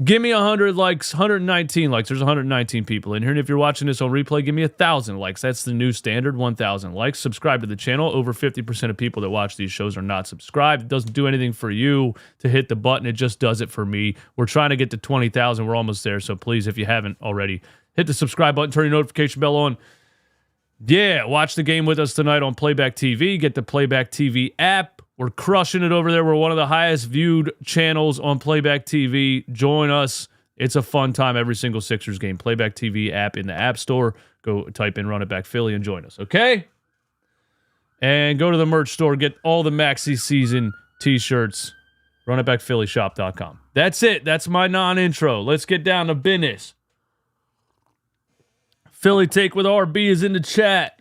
Give me 100 likes, 119 likes. There's 119 people in here. And if you're watching this on replay, give me 1,000 likes. That's the new standard, 1,000 likes. Subscribe to the channel. Over 50% of people that watch these shows are not subscribed. It doesn't do anything for you to hit the button. It just does it for me. We're trying to get to 20,000. We're almost there. So please, if you haven't already, hit the subscribe button, turn your notification bell on. Yeah, watch the game with us tonight on Playback TV. Get the Playback TV app. We're crushing it over there. We're one of the highest viewed channels on Playback TV. Join us. It's a fun time every single Sixers game. Playback TV app in the App Store. Go type in Run It Back Philly and join us, okay? And go to the merch store. Get all the Maxi season t-shirts. RunItBackPhillyShop.com. That's it. That's my non-intro. Let's get down to business. Philly Take with RB is in the chat.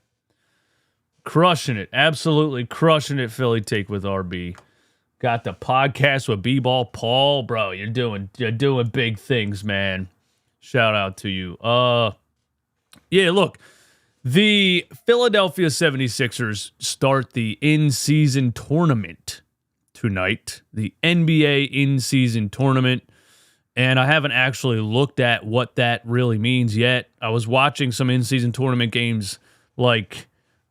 Crushing it. Absolutely crushing it, Philly Take with RB. Got the podcast with B-Ball Paul. Bro, you're doing big things, man. Shout out to you. Yeah, look. The Philadelphia 76ers start the in-season tournament tonight. The NBA in-season tournament. And I haven't actually looked at what that really means yet. I was watching some in-season tournament games like...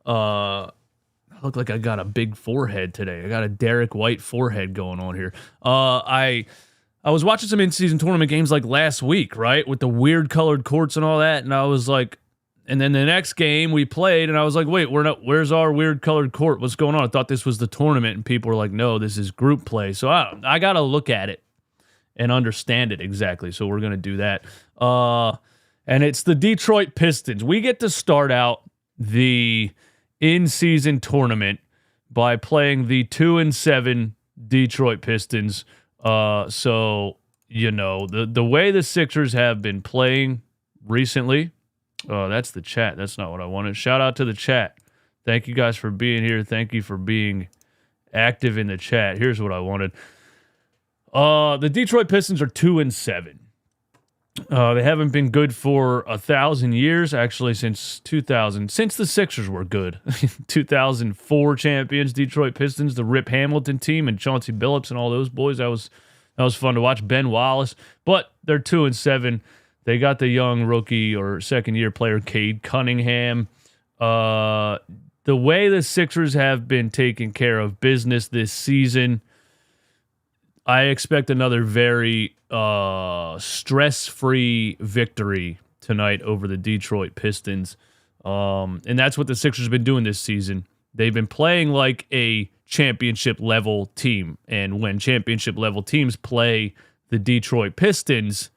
I look like I got a big forehead today. I got a Derek White forehead going on here. I was watching some in-season tournament games like last week, right? With the weird colored courts and all that. And I was like, and then the next game we played and I was like, wait, where's our weird colored court? What's going on? I thought this was the tournament and people were like, no, this is group play. So I got to look at it and understand it exactly. So we're going to do that. And it's the Detroit Pistons. We get to start out the in-season tournament by playing the 2-7 Detroit Pistons. So, you know, the way the Sixers have been playing recently, that's the chat. That's not what I wanted. Shout out to the chat. Thank you guys for being here. Thank you for being active in the chat. Here's what I wanted. The Detroit Pistons are 2-7. They haven't been good for 1,000 years, actually, since 2000. Since the Sixers were good. 2004 champions, Detroit Pistons, the Rip Hamilton team, and Chauncey Billups and all those boys. That was fun to watch. Ben Wallace. But they're 2-7. They got the young rookie or second-year player, Cade Cunningham. The way the Sixers have been taking care of business this season, I expect another very stress-free victory tonight over the Detroit Pistons. And that's what the Sixers have been doing this season. They've been playing like a championship-level team. And when championship-level teams play the Detroit Pistons,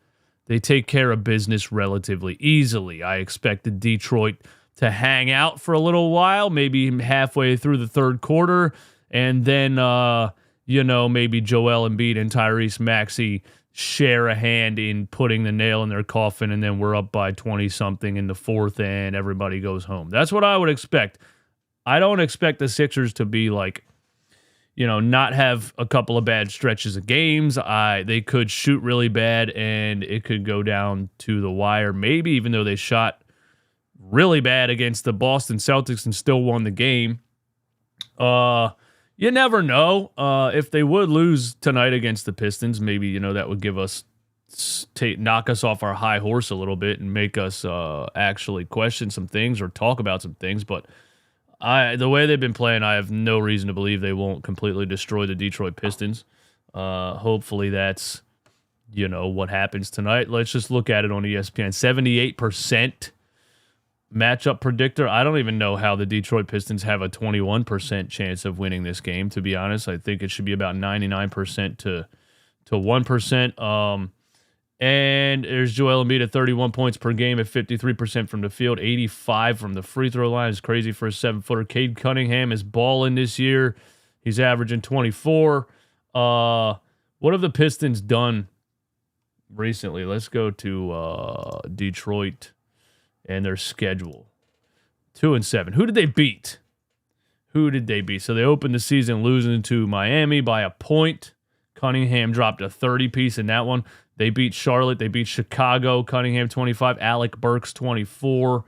they take care of business relatively easily. I expected Detroit to hang out for a little while, maybe halfway through the third quarter, and then maybe Joel Embiid and Tyrese Maxey share a hand in putting the nail in their coffin, and then we're up by 20-something in the fourth, and everybody goes home. That's what I would expect. I don't expect the Sixers to be like, not have a couple of bad stretches of games. They could shoot really bad, and it could go down to the wire, maybe, even though they shot really bad against the Boston Celtics and still won the game. You never know. If they would lose tonight against the Pistons, maybe, that would give us, knock us off our high horse a little bit and make us actually question some things or talk about some things. But the way they've been playing, I have no reason to believe they won't completely destroy the Detroit Pistons. Hopefully that's, what happens tonight. Let's just look at it on ESPN. 78% matchup predictor. I don't even know how the Detroit Pistons have a 21% chance of winning this game, to be honest. I think it should be about 99% to 1%. And there's Joel Embiid at 31 points per game at 53% from the field, 85 from the free throw line. Is crazy for a 7-footer. Cade Cunningham is balling this year. He's averaging 24. What have the Pistons done recently? Let's go to Detroit and their schedule. 2-7. Who did they beat? So they opened the season losing to Miami by a point. Cunningham dropped a 30-piece in that one. They beat Charlotte. They beat Chicago. Cunningham 25. Alec Burks 24.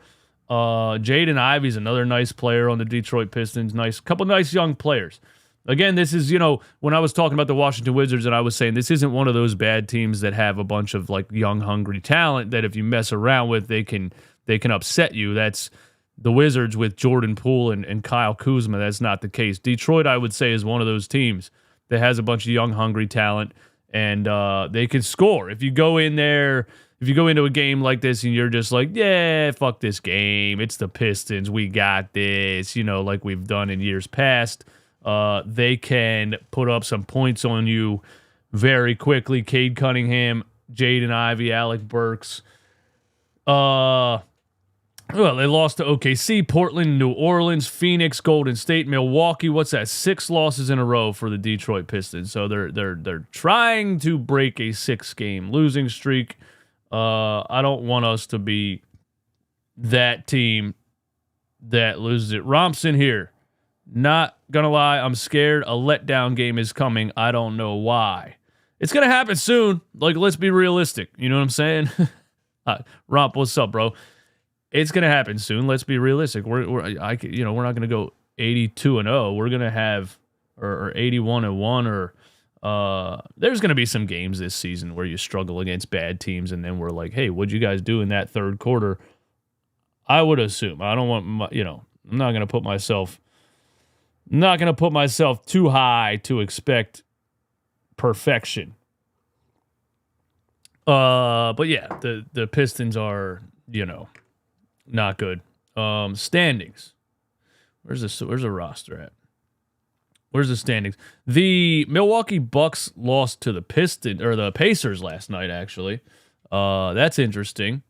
Jaden Ivey's another nice player on the Detroit Pistons. Couple nice young players. Again, this is, when I was talking about the Washington Wizards and I was saying this isn't one of those bad teams that have a bunch of like young, hungry talent that if you mess around with, they can upset you. That's the Wizards with Jordan Poole and Kyle Kuzma. That's not the case. Detroit, I would say, is one of those teams that has a bunch of young, hungry talent, and they can score. If you go into a game like this and you're just like, yeah, fuck this game, it's the Pistons, we got this, like we've done in years past, they can put up some points on you very quickly. Cade Cunningham, Jaden Ivey, Alec Burks. Well, they lost to OKC, Portland, New Orleans, Phoenix, Golden State, Milwaukee. What's that? 6 losses in a row for the Detroit Pistons. So they're trying to break a 6-game losing streak. I don't want us to be that team that loses it. Rompson here. Not gonna lie, I'm scared. A letdown game is coming. I don't know why. It's gonna happen soon. Like, let's be realistic. You know what I'm saying? Romp, what's up, bro? It's gonna happen soon. Let's be realistic. We're not gonna go 82-0. We're gonna have or 81-1 or there's gonna be some games this season where you struggle against bad teams, and then we're like, hey, what'd you guys do in that third quarter? I would assume. I don't want I'm not gonna put myself too high to expect perfection. But yeah, the Pistons are, not good. Standings. Where's the roster at? Where's the standings? The Milwaukee Bucks lost to the Pacers last night, actually. That's interesting.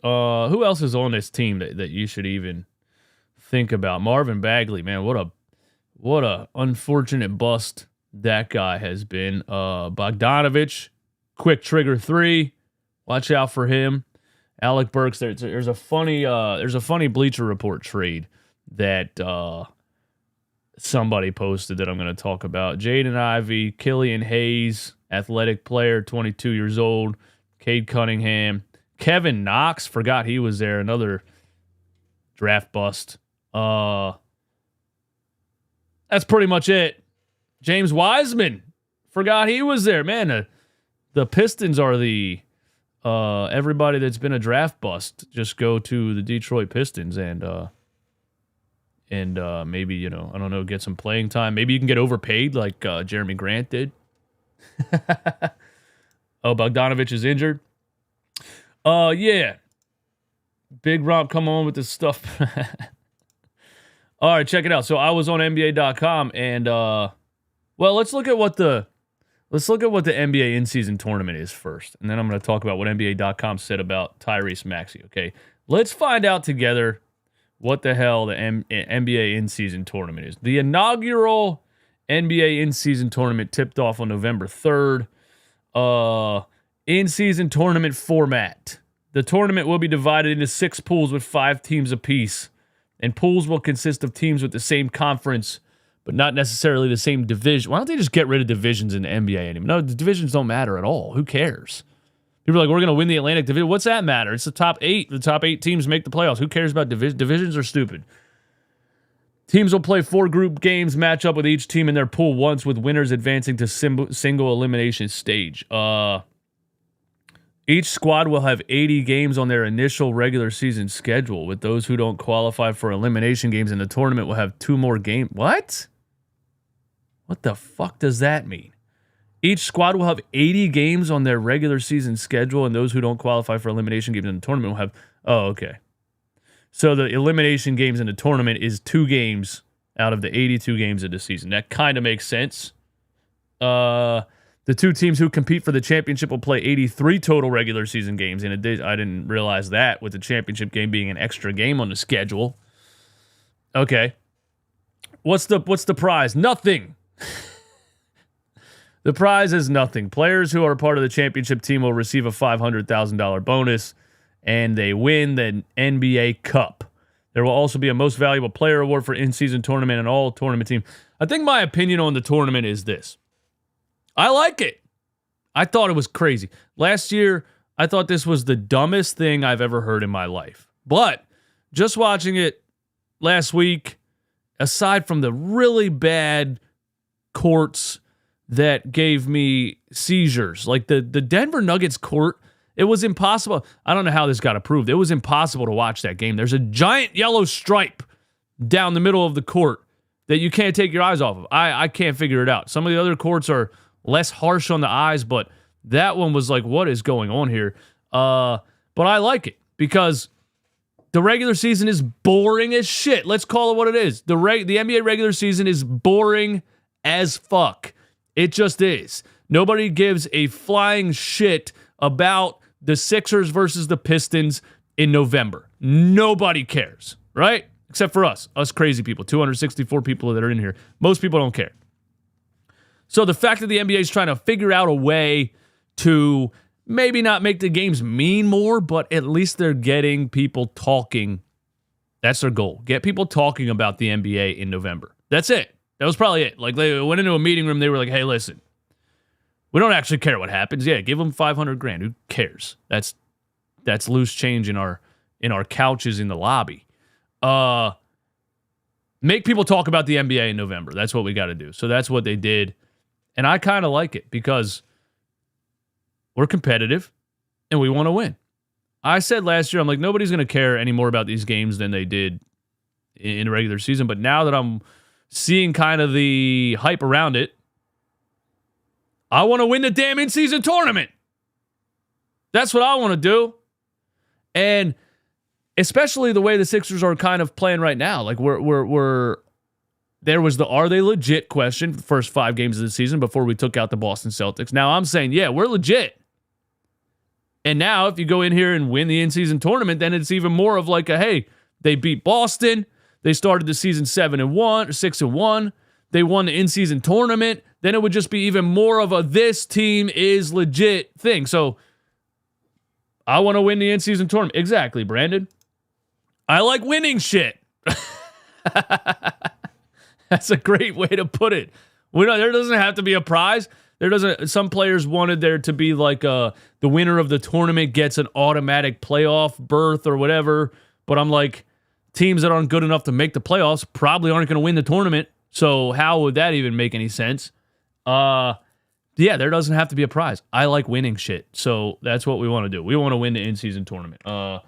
Who else is on this team that you should even think about? Marvin Bagley, man, what a unfortunate bust that guy has been. Bogdanovich, quick trigger 3. Watch out for him. Alec Burks, there's a funny Bleacher Report trade that somebody posted that I'm going to talk about. Jaden Ivey, Killian Hayes, athletic player, 22 years old. Cade Cunningham. Kevin Knox, forgot he was there, another draft bust. That's pretty much it. James Wiseman, forgot he was there. Man, the Pistons are the everybody that's been a draft bust just go to the Detroit Pistons and maybe, I don't know, get some playing time. Maybe you can get overpaid like Jeremy Grant did. Oh, Bogdanovich is injured. Yeah. Big Romp, come on with this stuff. All right, check it out. So I was on NBA.com and let's look at what the NBA in-season tournament is first, and then I'm going to talk about what NBA.com said about Tyrese Maxey. Okay, let's find out together what the hell the NBA in-season tournament is. The inaugural NBA in-season tournament tipped off on November 3rd. In-season tournament format. The tournament will be divided into 6 pools with 5 teams apiece, and pools will consist of teams with the same conference but not necessarily the same division. Why don't they just get rid of divisions in the NBA anymore? No, the divisions don't matter at all. Who cares? People are like, we're going to win the Atlantic Division. What's that matter? It's the top 8. The top 8 teams make the playoffs. Who cares about divisions? Divisions are stupid. Teams will play 4 group games, match up with each team in their pool once, with winners advancing to single elimination stage. Each squad will have 80 games on their initial regular season schedule, with those who don't qualify for elimination games in the tournament will have 2 more games. What? What the fuck does that mean? Each squad will have 80 games on their regular season schedule, and those who don't qualify for elimination games in the tournament will have... Oh, okay. So the elimination games in the tournament is 2 games out of the 82 games of the season. That kind of makes sense. The 2 teams who compete for the championship will play 83 total regular season games. And I didn't realize that, with the championship game being an extra game on the schedule. Okay. What's the prize? Nothing. The prize is nothing. Players who are part of the championship team will receive a $500,000 bonus, and they win the NBA Cup. There will also be a Most Valuable Player award for in-season tournament and all tournament team. I think my opinion on the tournament is this. I like it. I thought it was crazy. Last year, I thought this was the dumbest thing I've ever heard in my life. But just watching it last week, aside from the really bad courts that gave me seizures. Like the Denver Nuggets court, it was impossible. I don't know how this got approved. It was impossible to watch that game. There's a giant yellow stripe down the middle of the court that you can't take your eyes off of. I can't figure it out. Some of the other courts are less harsh on the eyes, but that one was like, what is going on here? But I like it because the regular season is boring as shit. Let's call it what it is. The NBA regular season is boring as fuck. It just is. Nobody gives a flying shit about the Sixers versus the Pistons in November. Nobody cares, right? Except for us crazy people, 264 people that are in here. Most people don't care. So the fact that the NBA is trying to figure out a way to maybe not make the games mean more, but at least they're getting people talking. That's their goal. Get people talking about the NBA in November. That's it. That was probably it. Like, they went into a meeting room. They were like, hey, listen, we don't actually care what happens. Yeah, give them $500,000. Who cares? That's loose change in our couches in the lobby. Make people talk about the NBA in November. That's what we got to do. So that's what they did. And I kind of like it because we're competitive and we want to win. I said last year, I'm like, nobody's going to care any more about these games than they did in the regular season. But now that I'm seeing kind of the hype around it, I want to win the damn in-season tournament. That's what I want to do. And especially the way the Sixers are kind of playing right now. Like, there was the are they legit question for the first 5 games of the season before we took out the Boston Celtics. Now I'm saying, yeah, we're legit. And now if you go in here and win the in-season tournament, then it's even more of like a, hey, they beat Boston. They started the season 7-1 or 6-1. They won the in-season tournament. Then it would just be even more of a this team is legit thing. So I want to win the in-season tournament. Exactly, Brandon. I like winning shit. That's a great way to put it. There doesn't have to be a prize. Some players wanted there to be like the winner of the tournament gets an automatic playoff berth or whatever. But I'm like, teams that aren't good enough to make the playoffs probably aren't going to win the tournament. So how would that even make any sense? Yeah, there doesn't have to be a prize. I like winning shit. So that's what we want to do. We want to win the in-season tournament. I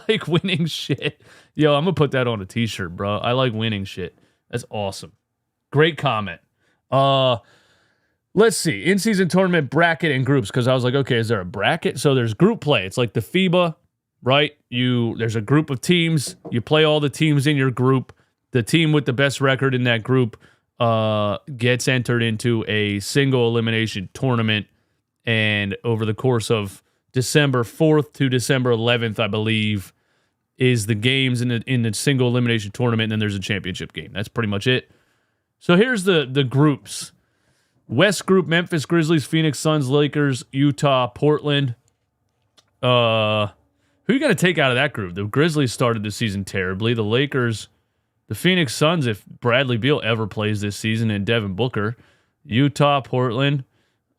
like winning shit. Yo, I'm going to put that on a t-shirt, bro. I like winning shit. That's awesome. Great comment. Let's see. In-season tournament bracket and groups, because I was like, okay, is there a bracket? So there's group play. It's like the FIBA, right? There's a group of teams. You play all the teams in your group. The team with the best record in that group gets entered into a single elimination tournament. And over the course of December 4th to December 11th, I believe, is the games in the single elimination tournament, and then there's a championship game. That's pretty much it. So here's the groups. West group, Memphis Grizzlies, Phoenix Suns, Lakers, Utah, Portland. Who are you going to take out of that group? The Grizzlies started the season terribly. The Lakers, the Phoenix Suns, if Bradley Beal ever plays this season, and Devin Booker. Utah, Portland.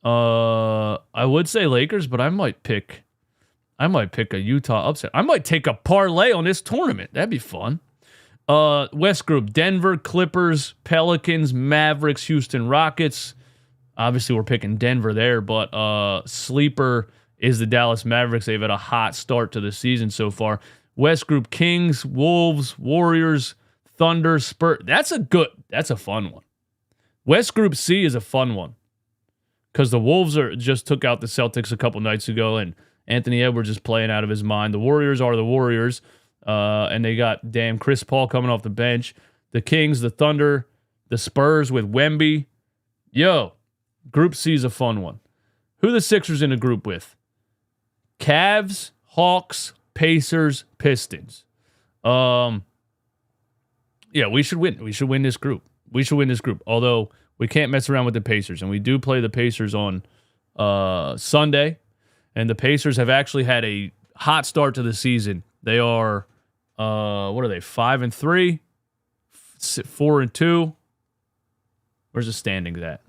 I would say Lakers, but I might pick a Utah upset. I might take a parlay on this tournament. That'd be fun. West group, Denver, Clippers, Pelicans, Mavericks, Houston Rockets. Obviously, we're picking Denver there, but sleeper is the Dallas Mavericks. They've had a hot start to the season so far. West group, Kings, Wolves, Warriors, Thunder, Spurs. That's a fun one. West group C is a fun one because the Wolves just took out the Celtics a couple nights ago, and Anthony Edwards is playing out of his mind. The Warriors are the Warriors, and they got damn Chris Paul coming off the bench. The Kings, the Thunder, the Spurs with Wemby. Yo, Group C is a fun one. Who are the Sixers in a group with? Cavs, Hawks, Pacers, Pistons. Yeah, we should win. We should win this group. Although we can't mess around with the Pacers, and we do play the Pacers on Sunday. And the Pacers have actually had a hot start to the season. They are, what are they? 5-3, 4-2. Where's the standings at?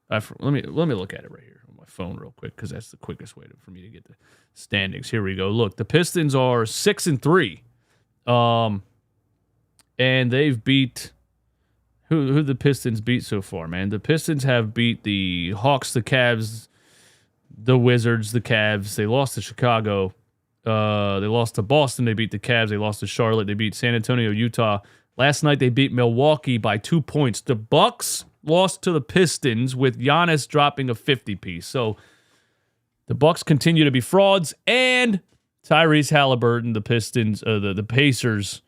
Let me look at it right here on my phone real quick because that's the quickest way for me to get the standings. Here we go. Look, the Pistons are 6-3, and they've beat Who the Pistons beat so far, man? The Pistons have beat the Hawks, the Cavs, the Wizards, the Cavs. They lost to Chicago. They lost to Boston. They beat the Cavs. They lost to Charlotte. They beat San Antonio, Utah. Last night they beat Milwaukee by 2 points. The Bucks lost to the Pistons with Giannis dropping a 50-piece. So the Bucks continue to be frauds, and Tyrese Halliburton, the Pistons, the Pacers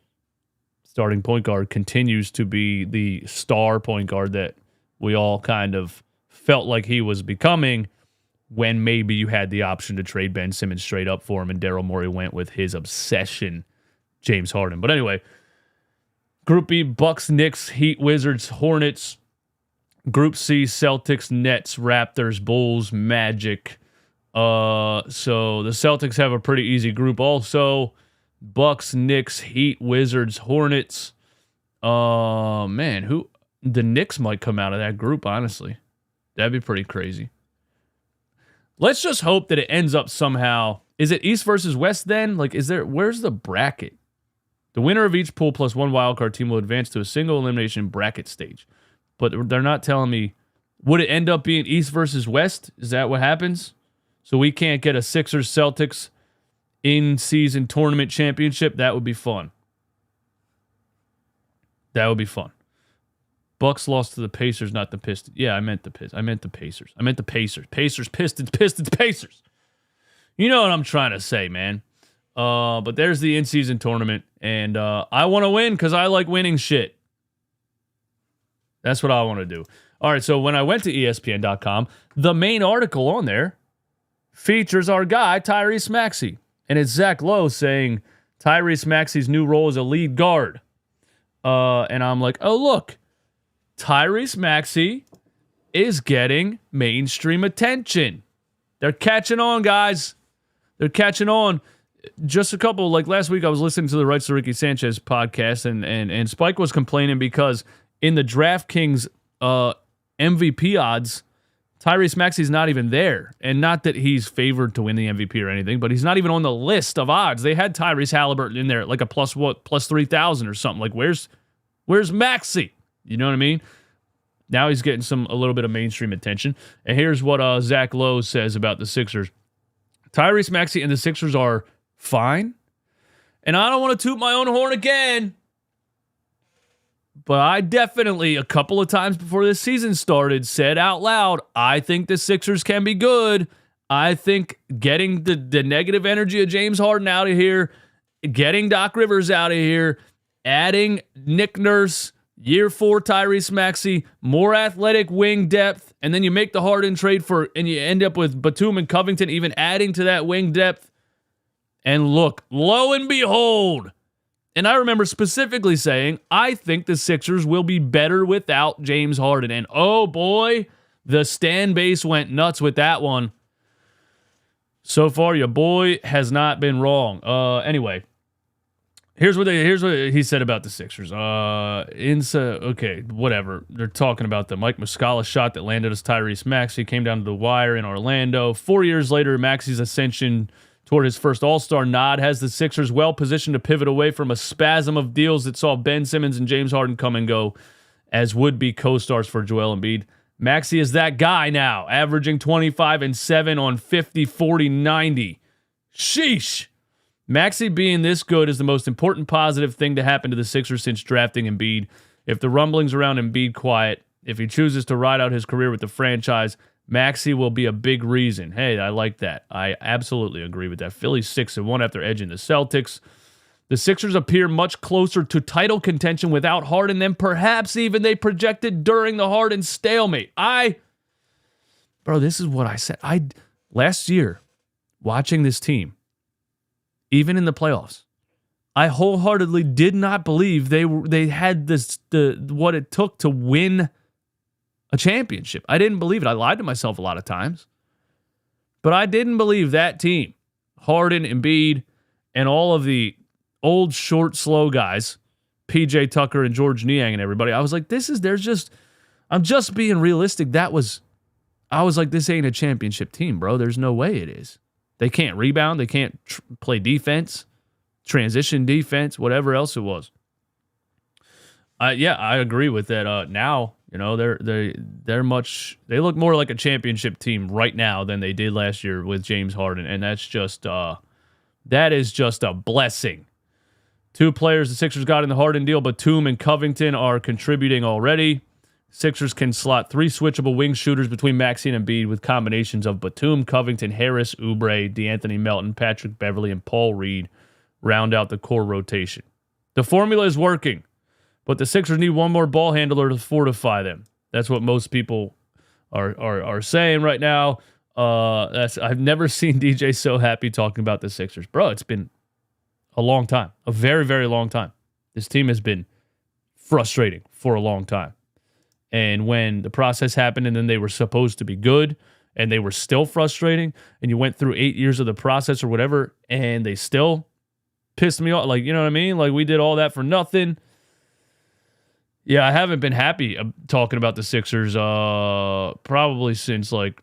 starting point guard, continues to be the star point guard that we all kind of felt like he was becoming when maybe you had the option to trade Ben Simmons straight up for him, and Daryl Morey went with his obsession, James Harden. But anyway, Group B, Bucks, Knicks, Heat, Wizards, Hornets. Group C, Celtics, Nets, Raptors, Bulls, Magic. So the Celtics have a pretty easy group also. Bucks, Knicks, Heat, Wizards, Hornets. Man, the Knicks might come out of that group, honestly. That'd be pretty crazy. Let's just hope that it ends up somehow. Is it East versus West then? Like, where's the bracket? The winner of each pool plus one wildcard team will advance to a single elimination bracket stage. But they're not telling me, would it end up being East versus West? Is that what happens? So we can't get a Sixers Celtics in-season tournament championship? That would be fun. That would be fun. Bucks lost to the Pacers, not the Pistons. Yeah, I meant the Pacers. I meant the Pacers. Pacers, Pistons, Pacers. You know what I'm trying to say, man. But there's the in-season tournament, and I want to win because I like winning shit. That's what I want to do. All right, so when I went to ESPN.com, the main article on there features our guy, Tyrese Maxey. And it's Zack Low saying Tyrese Maxey's new role as a lead guard. And I'm like, oh, look. Tyrese Maxey is getting mainstream attention. They're catching on, guys. They're catching on. Just a couple, like last week, I was listening to the Rights to Ricky Sanchez podcast, and Spike was complaining because in the DraftKings MVP odds, Tyrese Maxey's not even there. And not that he's favored to win the MVP or anything, but he's not even on the list of odds. They had Tyrese Halliburton in there at like a plus 3,000 or something. Like, where's Maxey? You know what I mean? Now he's getting a little bit of mainstream attention. And here's what Zack Low says about the Sixers. Tyrese Maxey and the Sixers are fine. And I don't want to toot my own horn again, but I definitely, a couple of times before this season started, said out loud, I think the Sixers can be good. I think getting the negative energy of James Harden out of here, getting Doc Rivers out of here, adding Nick Nurse, year 4 Tyrese Maxey, more athletic wing depth, and then you make the Harden trade and you end up with Batum and Covington even adding to that wing depth. And look, lo and behold, and I remember specifically saying, I think the Sixers will be better without James Harden. And oh boy, the stan base went nuts with that one. So far, your boy has not been wrong. Anyway, here's what he said about the Sixers. Okay, whatever. They're talking about the Mike Muscala shot that landed us Tyrese Maxey. Came down to the wire in Orlando. 4 years later, Maxey's ascension toward his first All-Star nod has the Sixers well positioned to pivot away from a spasm of deals that saw Ben Simmons and James Harden come and go as would-be co-stars for Joel Embiid. Maxey is that guy now, averaging 25 and 7 on 50, 40, 90. Sheesh. Maxey being this good is the most important positive thing to happen to the Sixers since drafting Embiid. If the rumblings around Embiid quiet, if he chooses to ride out his career with the franchise, Maxey will be a big reason. Hey, I like that. I absolutely agree with that. Philly's 6-1 after edging the Celtics. The Sixers appear much closer to title contention without Harden than perhaps even they projected during the Harden stalemate. Bro, this is what I said. Last year, watching this team, even in the playoffs, I wholeheartedly did not believe they had what it took to win a championship. I didn't believe it. I lied to myself a lot of times. But I didn't believe that team, Harden, Embiid, and all of the old, short, slow guys, PJ Tucker and George Niang and everybody. I was like, I'm just being realistic. I was like, this ain't a championship team, bro. There's no way it is. They can't rebound. They can't play defense, transition defense, whatever else it was. Yeah, I agree with that. Now, they look more like a championship team right now than they did last year with James Harden, and that is just a blessing. 2 players the Sixers got in the Harden deal, Batum and Covington, are contributing already. Sixers can slot 3 switchable wing shooters between Maxi and Embiid with combinations of Batum, Covington, Harris, Oubre, DeAnthony Melton, Patrick Beverley, and Paul Reed round out the core rotation. The formula is working, but the Sixers need one more ball handler to fortify them. That's what most people are saying right now. I've never seen DJ so happy talking about the Sixers. Bro, it's been a long time, a very, very long time. This team has been frustrating for a long time. And when the process happened and then they were supposed to be good and they were still frustrating and you went through 8 years of the process or whatever and they still pissed me off, like, you know what I mean? Like, we did all that for nothing. Yeah, I haven't been happy talking about the Sixers probably since, like,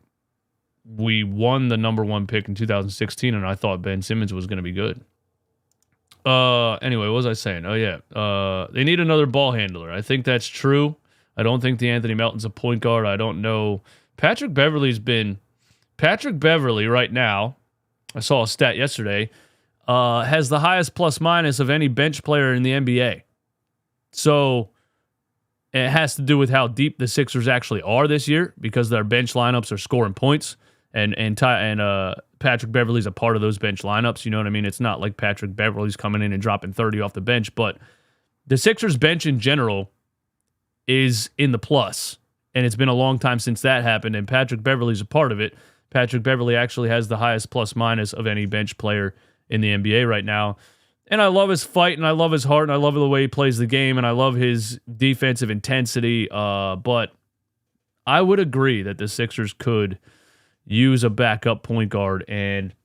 we won the number 1 pick in 2016 and I thought Ben Simmons was going to be good. Anyway, what was I saying? Oh, yeah. They need another ball handler. I think that's true. I don't think DeAnthony Melton's a point guard. I don't know. Patrick Beverley right now, I saw a stat yesterday, has the highest plus minus of any bench player in the NBA. So it has to do with how deep the Sixers actually are this year because their bench lineups are scoring points. And Patrick Beverley's a part of those bench lineups. You know what I mean? It's not like Patrick Beverley's coming in and dropping 30 off the bench. But the Sixers bench in general is in the plus. And it's been a long time since that happened. And Patrick Beverley's a part of it. Patrick Beverley actually has the highest plus minus of any bench player in the NBA right now. And I love his fight, and I love his heart, and I love the way he plays the game, and I love his defensive intensity. But I would agree that the Sixers could use a backup point guard. And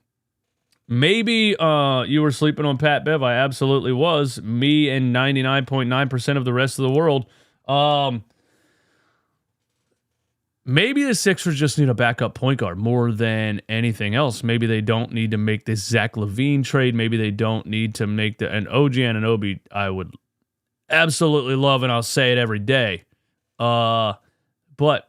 maybe you were sleeping on Pat Bev. I absolutely was. Me and 99.9% of the rest of the world. Maybe the Sixers just need a backup point guard more than anything else. Maybe they don't need to make this Zach LaVine trade. Maybe they don't need to make an OG Anunoby I would absolutely love, and I'll say it every day. But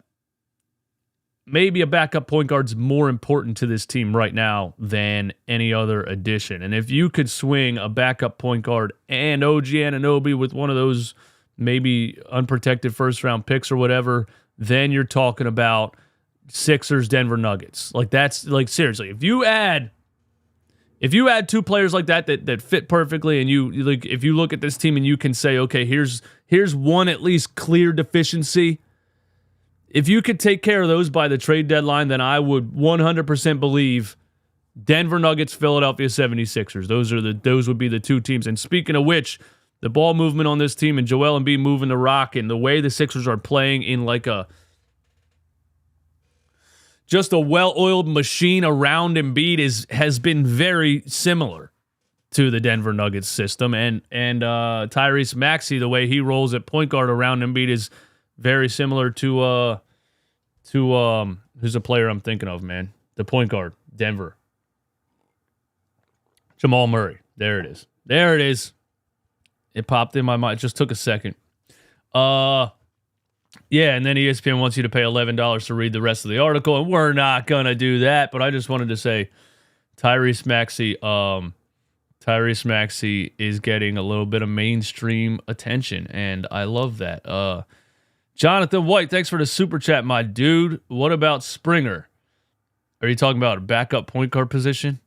maybe a backup point guard's more important to this team right now than any other addition. And if you could swing a backup point guard and OG Anunoby with one of those maybe unprotected first-round picks or whatever, then you're talking about Sixers, Denver Nuggets. Like, that's, like, seriously, if you add 2 players like that fit perfectly, and you like, if you look at this team and you can say, okay, here's one at least clear deficiency. If you could take care of those by the trade deadline, then I would 100% believe Denver Nuggets, Philadelphia 76ers. Those would be the 2 teams. And speaking of which, the ball movement on this team and Joel Embiid moving the rock and the way the Sixers are playing in like just a well-oiled machine around Embiid has been very similar to the Denver Nuggets system. And Tyrese Maxey, the way he rolls at point guard around Embiid is very similar to who's a player I'm thinking of, man? The point guard, Denver. Jamal Murray. There it is. It popped in my mind. It just took a second. Yeah, and then ESPN wants you to pay $11 to read the rest of the article, and we're not going to do that, but I just wanted to say Tyrese Maxey is getting a little bit of mainstream attention, and I love that. Jonathan White, thanks for the super chat, my dude. What about Springer? Are you talking about a backup point guard position?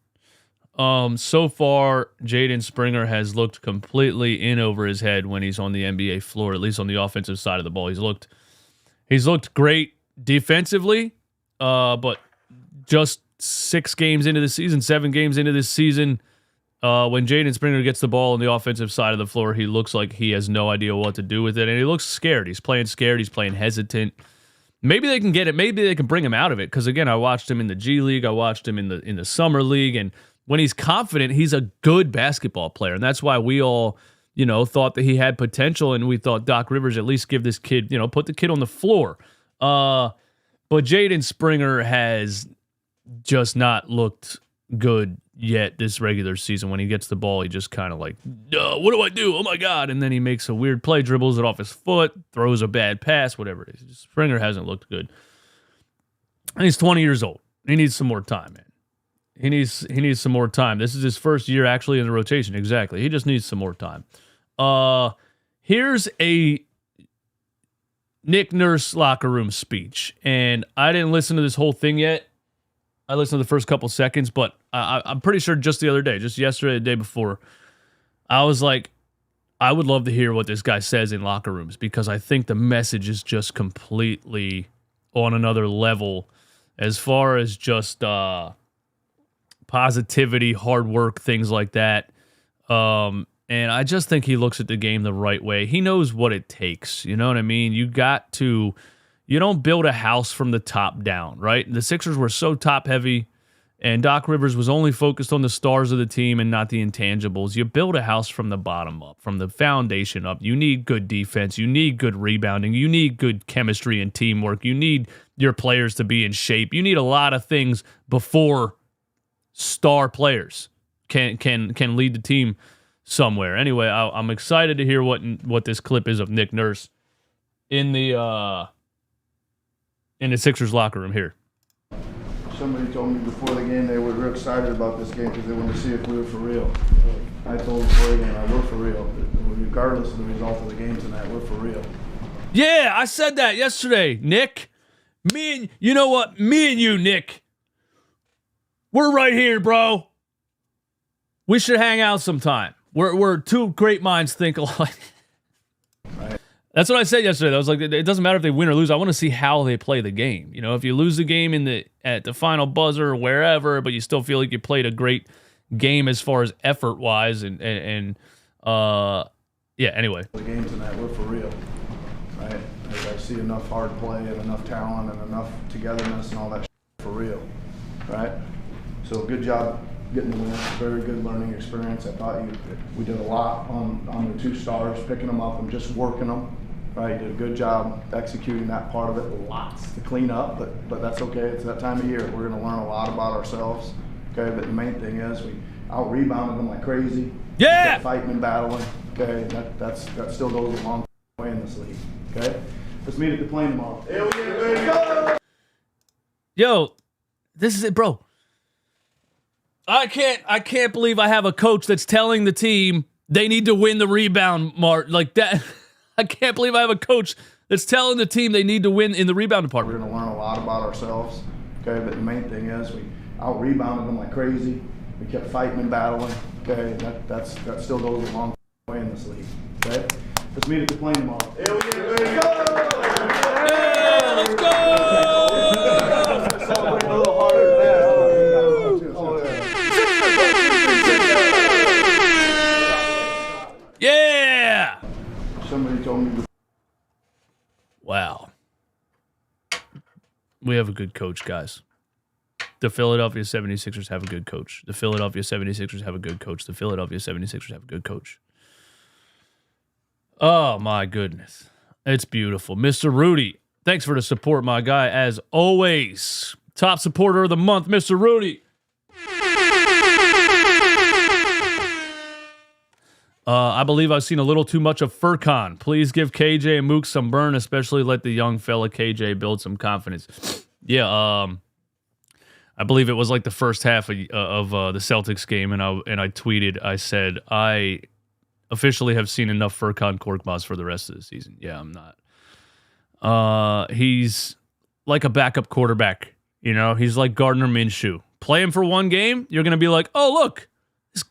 So far, Jaden Springer has looked completely in over his head when he's on the NBA floor, at least on the offensive side of the ball. He's looked great defensively, but just 7 games into this season, when Jaden Springer gets the ball on the offensive side of the floor, he looks like he has no idea what to do with it, and he looks scared. He's playing scared. He's playing hesitant. Maybe they can get it. Maybe they can bring him out of it, because, again, I watched him in the G League. I watched him in the Summer League, and when he's confident, he's a good basketball player, and that's why we all, thought that he had potential, and we thought Doc Rivers at least give this kid, put the kid on the floor. But Jaden Springer has just not looked good yet this regular season. When he gets the ball, he just kind of like, what do I do? Oh my God. And then he makes a weird play, dribbles it off his foot, throws a bad pass, whatever it is. Springer hasn't looked good. And he's 20 years old. He needs some more time, man. He needs some more time. This is his first year actually in the rotation. Exactly. He just needs some more time. Here's a Nick Nurse locker room speech. And I didn't listen to this whole thing yet. I listened to the first couple seconds, but I'm pretty sure just the other day, just yesterday, the day before, I was like, I would love to hear what this guy says in locker rooms because I think the message is just completely on another level as far as just positivity, hard work, things like that. And I just think he looks at the game the right way. He knows what it takes. You know what I mean? You don't build a house from the top down, right? The Sixers were so top heavy, and Doc Rivers was only focused on the stars of the team and not the intangibles. You build a house from the bottom up, from the foundation up. You need good defense. You need good rebounding. You need good chemistry and teamwork. You need your players to be in shape. You need a lot of things before star players can lead the team somewhere. Anyway, I'm excited to hear what this clip is of Nick Nurse in the Sixers locker room here. Somebody told me before the game they were real excited about this game because they wanted to see if we were for real. I told them before the game, we're for real. Regardless of the result of the game tonight, we're for real. Yeah, I said that yesterday, Nick. You know what? Me and you, Nick, we're right here, bro. We should hang out sometime. We're two great minds think alike. Right. That's what I said yesterday. I was like, it doesn't matter if they win or lose. I want to see how they play the game. You know, if you lose the game at the final buzzer or wherever, but you still feel like you played a great game as far as effort wise and yeah. Anyway, the game tonight, we're for real, right? I see enough hard play and enough talent and enough togetherness and all that for real, right? So good job getting the win. Very good learning experience. I thought we did a lot on the two stars, picking them up and just working them. Right, you did a good job executing that part of it. Lots to clean up, but that's okay. It's that time of year. We're going to learn a lot about ourselves. Okay, but the main thing is we out-rebounded them like crazy. Yeah, kept fighting and battling. Okay, that still goes a long way in this league. Okay, let's meet at the plane tomorrow. Here we go. Yo, this is it, bro. I can't believe I have a coach that's telling the team they need to win the rebound mark like that. I can't believe I have a coach that's telling the team they need to win in the rebound department. We're going to learn a lot about ourselves, okay? But the main thing is we out-rebounded them like crazy. We kept fighting and battling, okay? That still goes a long way in this league, okay? Let's meet at the plane tomorrow. Here we go! Yeah, let's go! Celebrate a little harder than that. Yeah! Somebody told me. Wow. We have a good coach, guys. The Philadelphia 76ers have a good coach. The Philadelphia 76ers have a good coach. The Philadelphia 76ers have a good coach. Oh, my goodness. It's beautiful. Mr. Rudy, thanks for the support, my guy, as always. Top supporter of the month, Mr. Rudy. I believe I've seen a little too much of Furkan. Please give KJ and Mook some burn, especially let the young fella KJ build some confidence. Yeah, I believe it was like the first half of the Celtics game, and I tweeted, I said, I officially have seen enough Furkan Korkmaz for the rest of the season. Yeah, I'm not. He's like a backup quarterback. You know, he's like Gardner Minshew. Play him for one game, you're going to be like, oh, look, this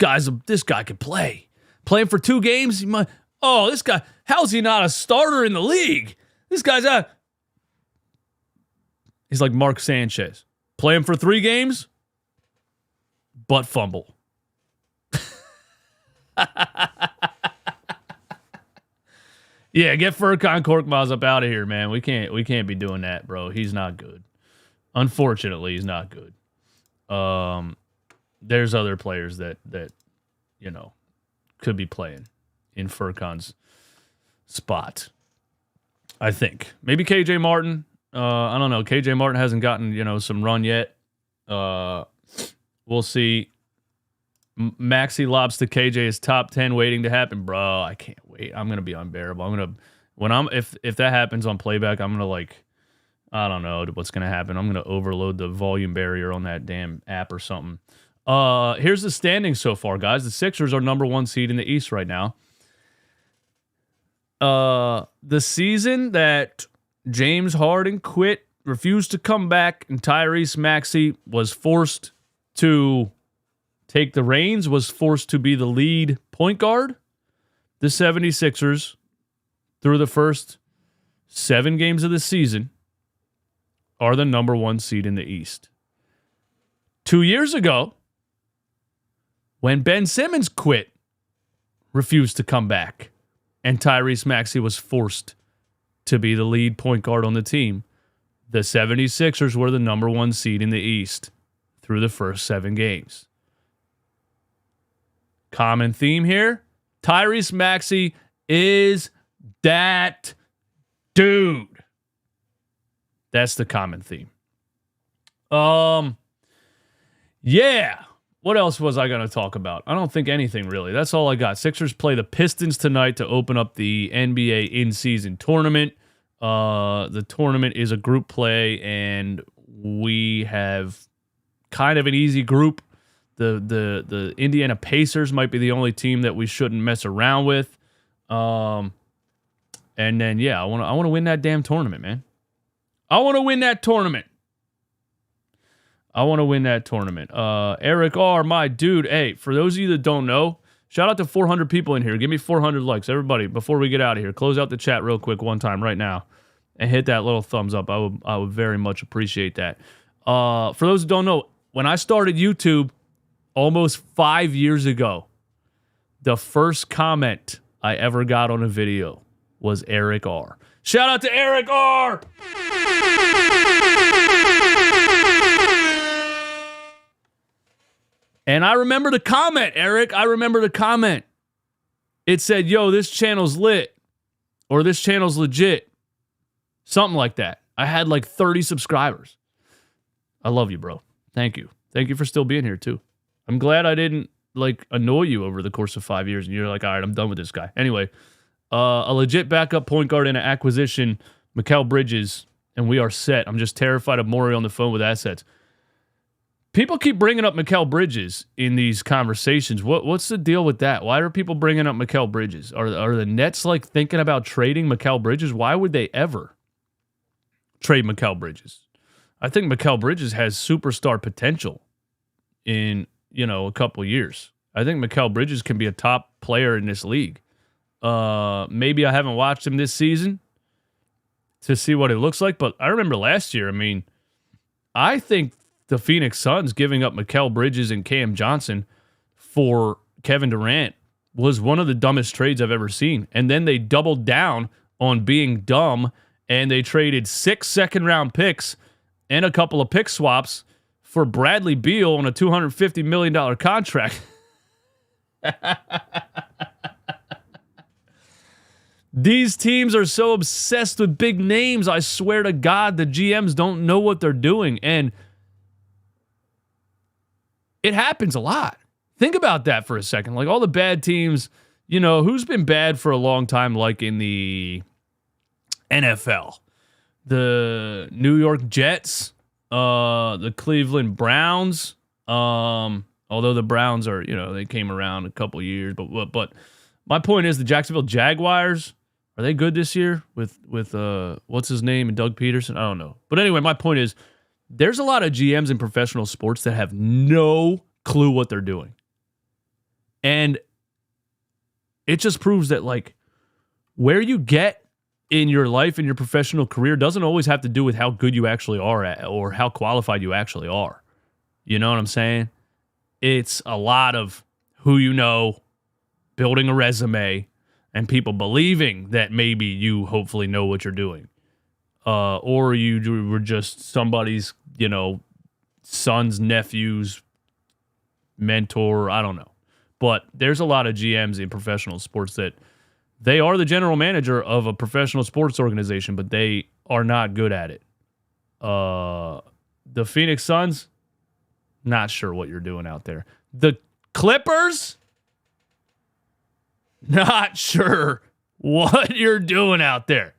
guy can play. Play him for 2 games, this guy, how's he not a starter in the league? This guy's he's like Mark Sanchez. Play him for 3 games, butt fumble. Yeah, get Furkan Korkmaz up out of here, man. We can't be doing that, bro. He's not good. Unfortunately, he's not good. There's other players that you know could be playing in Furkan's spot. I think maybe KJ Martin. I don't know. KJ Martin hasn't gotten some run yet. We'll see. Maxi lobs to KJ is top 10 waiting to happen. Bro, I can't wait. I'm going to be unbearable. If that happens on playback, I'm going to I don't know what's going to happen. I'm going to overload the volume barrier on that damn app or something. Here's the standings so far, guys. The Sixers are number 1 seed in the East right now. The season that James Harden quit, refused to come back, and Tyrese Maxey was forced to take the reins, was forced to be the lead point guard, the 76ers, through the first 7 games of the season, are the number 1 seed in the East. 2 years ago, when Ben Simmons quit, refused to come back, and Tyrese Maxey was forced to be the lead point guard on the team, the 76ers were the number 1 seed in the East through the first 7 games. Common theme here, Tyrese Maxey is that dude. That's the common theme. Yeah. What else was I going to talk about? I don't think anything really. That's all I got. Sixers play the Pistons tonight to open up the NBA in-season tournament. The tournament is a group play, and we have kind of an easy group. The Indiana Pacers might be the only team that we shouldn't mess around with. And then I want to win that damn tournament, man. I want to win that tournament. Eric R., my dude. Hey, for those of you that don't know, shout out to 400 people in here. Give me 400 likes. Everybody, before we get out of here, close out the chat real quick one time right now and hit that little thumbs up. I would very much appreciate that. For those who don't know, when I started YouTube almost 5 years ago, the first comment I ever got on a video was Eric R. Shout out to Eric R. And I remember the comment, Eric. I remember the comment. It said, yo, this channel's lit. Or this channel's legit. Something like that. I had like 30 subscribers. I love you, bro. Thank you. Thank you for still being here, too. I'm glad I didn't annoy you over the course of 5 years. And you're like, all right, I'm done with this guy. Anyway, a legit backup point guard and an acquisition, Mikal Bridges, and we are set. I'm just terrified of Morey on the phone with assets. People keep bringing up Mikal Bridges in these conversations. What's the deal with that? Why are people bringing up Mikal Bridges? Are the Nets thinking about trading Mikal Bridges? Why would they ever trade Mikal Bridges? I think Mikal Bridges has superstar potential in a couple years. I think Mikal Bridges can be a top player in this league. Maybe I haven't watched him this season to see what it looks like, but I remember last year. I mean, I think the Phoenix Suns giving up Mikal Bridges and Cam Johnson for Kevin Durant was one of the dumbest trades I've ever seen. And then they doubled down on being dumb, and they traded 6 second-round picks and a couple of pick swaps for Bradley Beal on a $250 million contract. These teams are so obsessed with big names, I swear to God, the GMs don't know what they're doing. And it happens a lot. Think about that for a second. All the bad teams, who's been bad for a long time, in the NFL? The New York Jets, the Cleveland Browns, although the Browns are, they came around a couple years, but my point is the Jacksonville Jaguars, are they good this year with what's his name and Doug Peterson? I don't know. But anyway, my point is there's a lot of GMs in professional sports that have no clue what they're doing. And it just proves that where you get in your life and your professional career doesn't always have to do with how good you actually are at or how qualified you actually are. You know what I'm saying? It's a lot of who you know, building a resume, and people believing that maybe you hopefully know what you're doing. Or you were just somebody's, son's nephew's mentor. I don't know. But there's a lot of GMs in professional sports that they are the general manager of a professional sports organization, but they are not good at it. The Phoenix Suns, not sure what you're doing out there. The Clippers? Not sure what you're doing out there.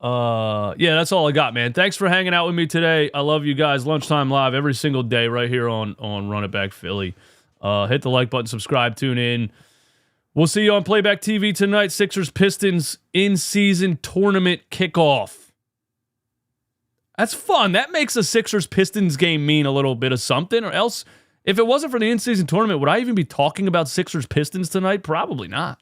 Yeah, that's all I got, man. Thanks for hanging out with me today. I love you guys. Lunchtime Live every single day right here on Run It Back Philly. Hit the like button, subscribe, tune in. We'll see you on Playback TV tonight. Sixers Pistons in-season tournament kickoff. That's fun. That makes a Sixers Pistons game mean a little bit of something, or else if it wasn't for the in-season tournament, would I even be talking about Sixers Pistons tonight? Probably not.